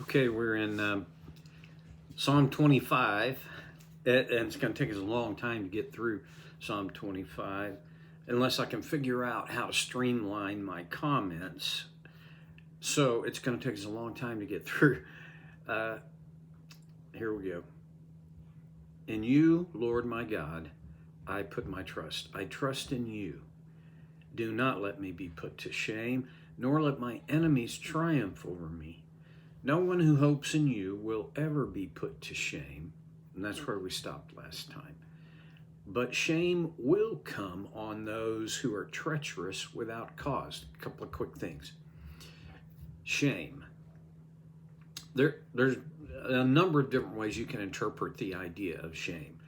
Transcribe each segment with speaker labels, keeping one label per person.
Speaker 1: Okay, we're in Psalm 25, and it's going to take us a long time to get through Psalm 25, unless I can figure out how to streamline my comments. So it's going to take us a long time to get through. Here we go. In you, Lord my God, I put my trust. I trust in you. Do not let me be put to shame, nor let my enemies triumph over me. No one who hopes in you will ever be put to shame. And that's where we stopped last time. But shame will come on those who are treacherous without cause. A couple of quick things. Shame. There's a number of different ways you can interpret the idea of shame.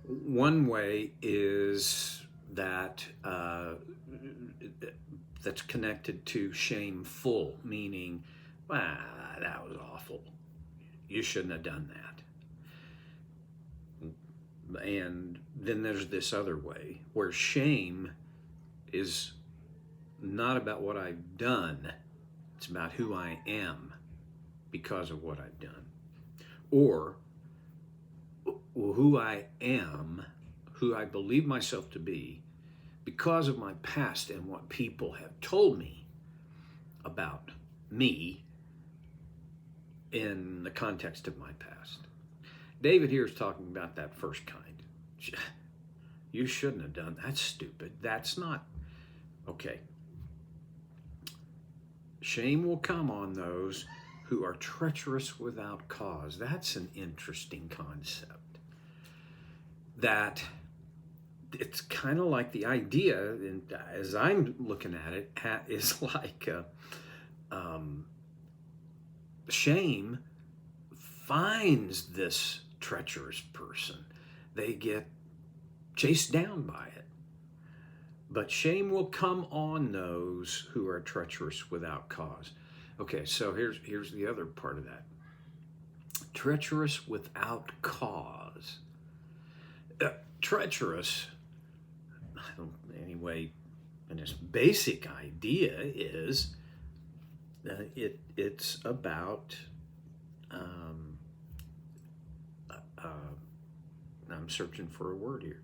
Speaker 1: One way is that that's connected to shameful, meaning, that was awful. You shouldn't have done that. And then there's this other way where shame is not about what I've done. It's about who I am because of what I've done. Or who I am, who I believe myself to be, because of my past and what people have told me about me in the context of my past. David here is talking about that first kind. You shouldn't have done that. That's stupid. That's not okay. Shame will come on those who are treacherous without cause. That's an interesting concept. That it's kind of like the idea, and as I'm looking at it, is like shame finds this treacherous person. They get chased down by it. But shame will come on those who are treacherous without cause. Okay, so here's the other part of that. Treacherous without cause. Treacherous, anyway, and its basic idea is it's about I'm searching for a word here.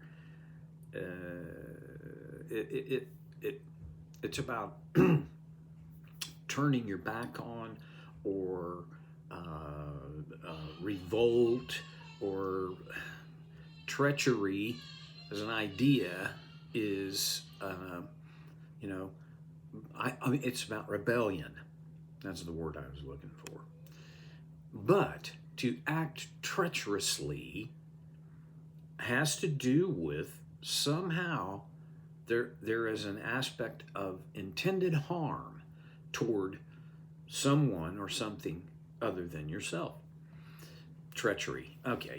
Speaker 1: It's about turning your back on, or revolt, or treachery as an idea is it's about rebellion. That's the word I was looking for. But to act treacherously has to do with somehow there is an aspect of intended harm toward someone or something other than yourself. Treachery. Okay,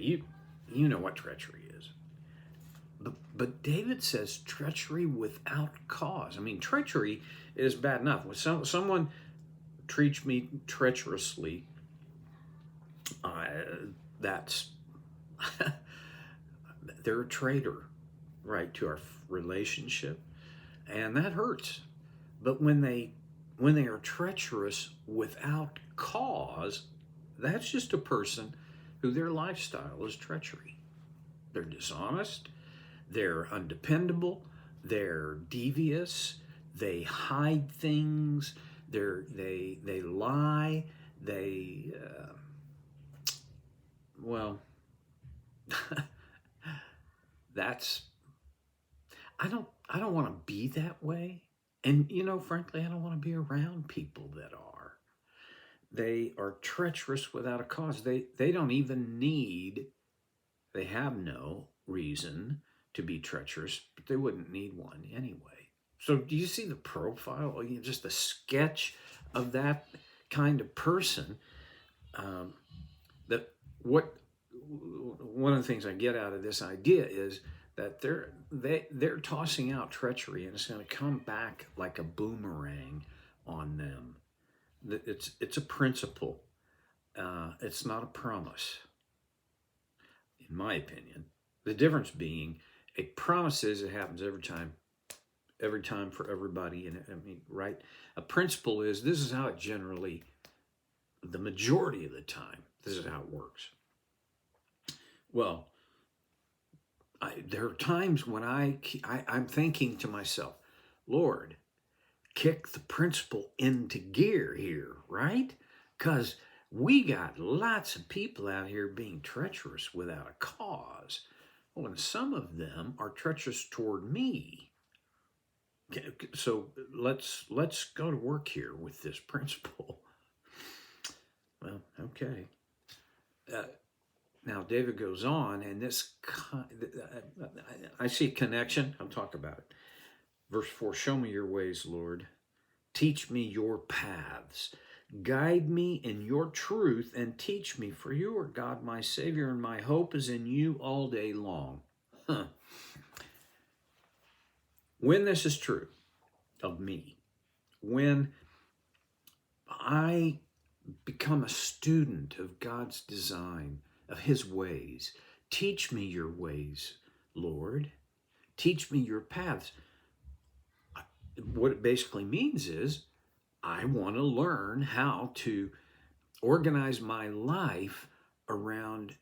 Speaker 1: you know what treachery is. But David says treachery without cause. I mean, treachery is bad enough. When someone treats me treacherously, that's they're a traitor, right, to our relationship, and that hurts. But when they are treacherous without cause, that's just a person who their lifestyle is treachery. They're dishonest, they're undependable, they're devious, they hide things, they lie, they that's I don't want to be that way. And frankly, I don't want to be around people that are. They are treacherous without a cause. They don't even they have no reason to be treacherous, but they wouldn't need one anyway. So do you see the profile, just a sketch of that kind of person? One of the things I get out of this idea is that they're tossing out treachery, and it's going to come back like a boomerang on them. It's a principle. It's not a promise, in my opinion. The difference being, a promise is it happens every time for everybody, and right? A principle is this is how it generally the majority of the time, this is how it works. Well, there are times when I'm thinking to myself, Lord, kick the principle into gear here, right? Because we got lots of people out here being treacherous without a cause. Well, and some of them are treacherous toward me. So let's go to work here with this principle. Well, okay. Now David goes on, and I see connection. I'll talk about it. Verse 4, show me your ways, Lord. Teach me your paths. Guide me in your truth and teach me, for you are God, my Savior, and my hope is in you all day long. When this is true of me, when I become a student of God's design, of his ways, teach me your ways, Lord. Teach me your paths. What it basically means is I want to learn how to organize my life around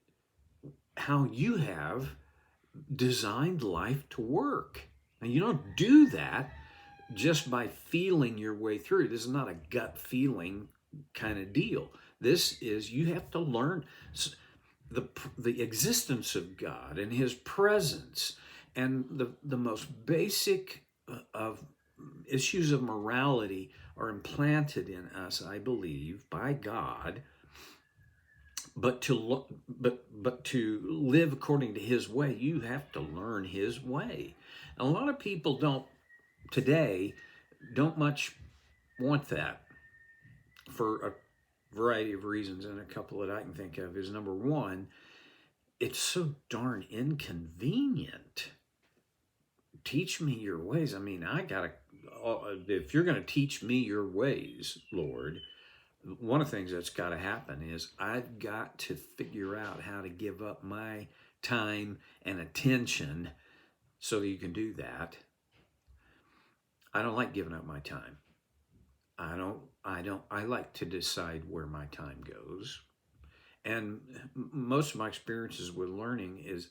Speaker 1: how you have designed life to work. And you don't do that just by feeling your way through. This is not a gut feeling kind of deal. This is, you have to learn the existence of God and his presence, and the most basic of issues of morality are implanted in us, I believe, by God. But to live according to his way, you have to learn his way. And a lot of people today don't much want that, for a variety of reasons, and a couple that I can think of is, number one, it's so darn inconvenient. Teach me your ways. I mean, if you're going to teach me your ways, Lord, one of the things that's got to happen is I've got to figure out how to give up my time and attention so that you can do that. I don't like giving up my time. I like to decide where my time goes. And most of my experiences with learning is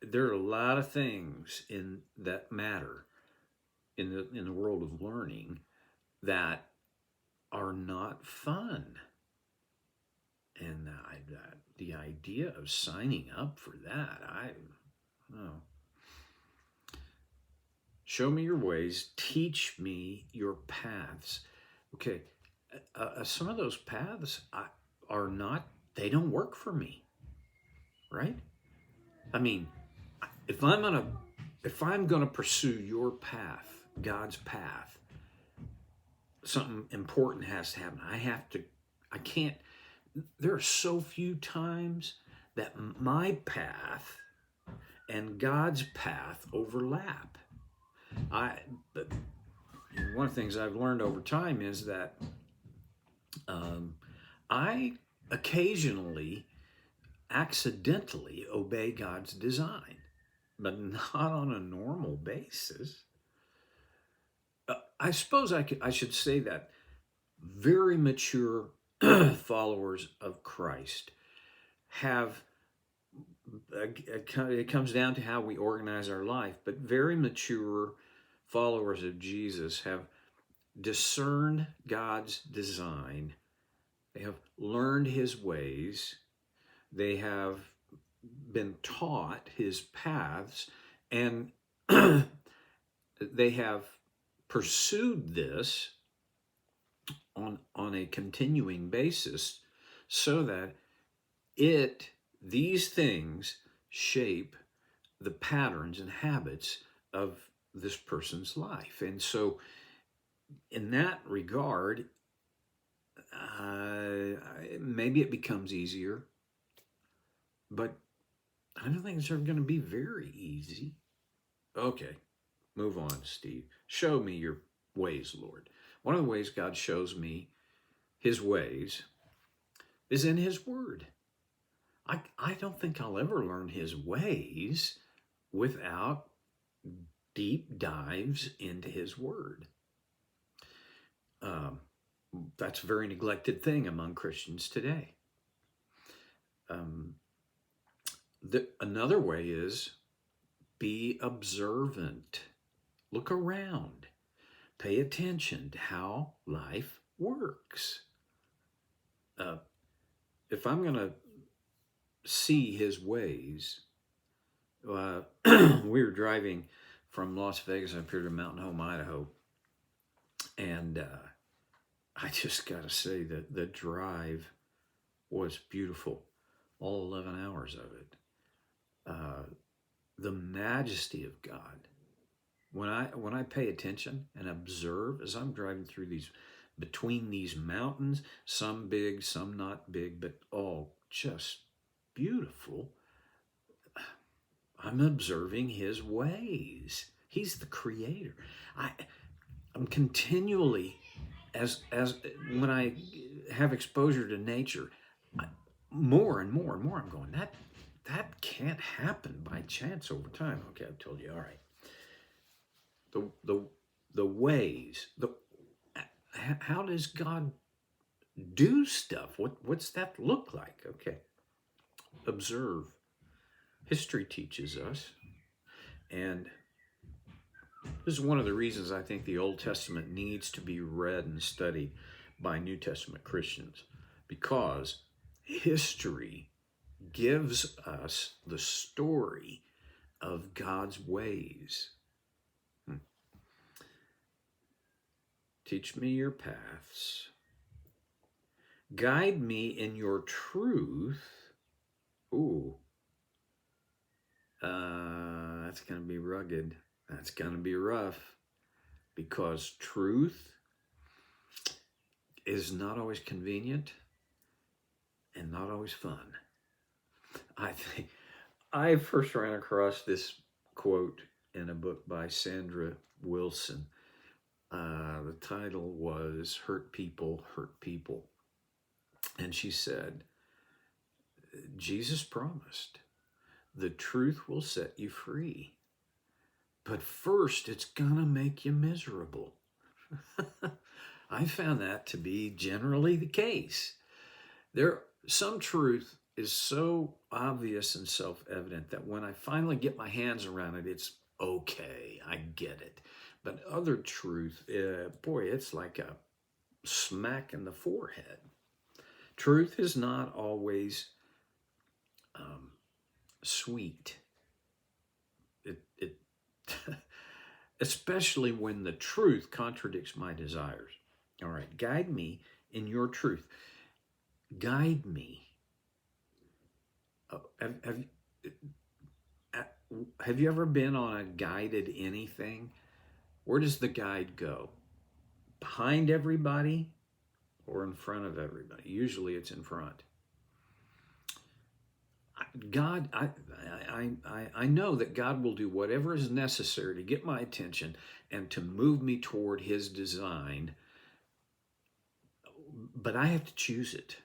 Speaker 1: there are a lot of things that matter in the world of learning that are not fun. And the idea of signing up for that, show me your ways, teach me your paths. Okay, some of those paths they don't work for me, right? I mean, if I'm gonna pursue your path, God's path, something important has to happen. I can't, there are so few times that my path and God's path overlap. One of the things I've learned over time is that I occasionally accidentally obey God's design, but not on a normal basis. I suppose I should say that very mature followers of Christ have, it comes down to how we organize our life, but very mature followers of Jesus have discerned God's design. They have learned his ways. They have been taught his paths, and they have pursued this on a continuing basis, so that these things shape the patterns and habits of this person's life. And so in that regard, maybe it becomes easier, but I don't think it's ever going to be very easy. Okay, move on, Steve. Show me your ways, Lord. One of the ways God shows me his ways is in his word. I don't think I'll ever learn his ways without deep dives into his word. That's a very neglected thing among Christians today. Another way is be observant. Look around. Pay attention to how life works. If I'm going to see his ways, we were driving from Las Vegas up here to Mountain Home, Idaho, and I just got to say that the drive was beautiful, all 11 hours of it. The majesty of God. When I pay attention and observe as I'm driving through between these mountains, some big, some not big, but all just beautiful, I'm observing his ways. He's the creator. I'm continually, as when I have exposure to nature, more and more and more, I'm going, that can't happen by chance over time. Okay, I've told you. All right. The ways, how does God do stuff? What's that look like? Okay. Observe. History teaches us, and this is one of the reasons I think the Old Testament needs to be read and studied by New Testament Christians, because history gives us the story of God's ways. Teach me your paths. Guide me in your truth. Ooh, that's going to be rugged. That's going to be rough, because truth is not always convenient and not always fun. I think I first ran across this quote in a book by Sandra Wilson. The title was Hurt People, Hurt People. And she said, Jesus promised, the truth will set you free. But first, it's going to make you miserable. I found that to be generally the case. Some truth is so obvious and self-evident that when I finally get my hands around it, it's okay, I get it. But other truth, boy, it's like a smack in the forehead. Truth is not always sweet. It especially when the truth contradicts my desires. All right, guide me in your truth. Guide me. Have you ever been on a guided anything? Where does the guide go? Behind everybody or in front of everybody? Usually it's in front. God, I know that God will do whatever is necessary to get my attention and to move me toward his design, but I have to choose it.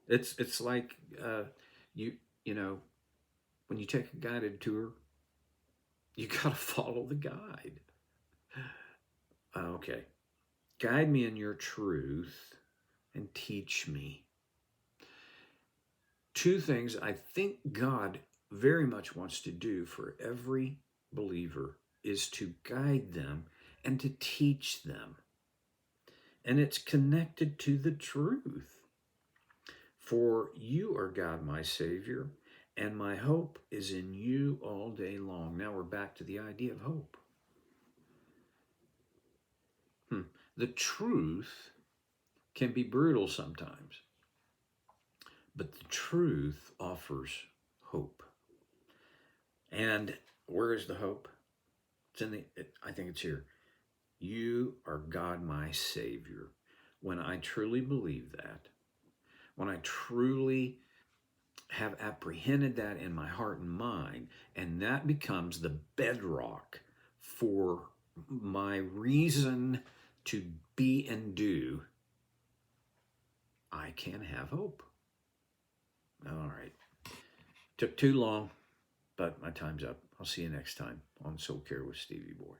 Speaker 1: It's like you know, when you take a guided tour, you got to follow the guide. Okay. Guide me in your truth and teach me. Two things I think God very much wants to do for every believer is to guide them and to teach them. And it's connected to the truth. For you are God, my Savior, and my hope is in you all day long. Now we're back to the idea of hope. The truth can be brutal sometimes, but the truth offers hope. And where is the hope? I think it's here. You are God, my Savior. When I truly believe that, when I truly have apprehended that in my heart and mind, and that becomes the bedrock for my reason to be and do, I can have hope. All right. Took too long, but my time's up. I'll see you next time on Soul Care with Stevie Boy.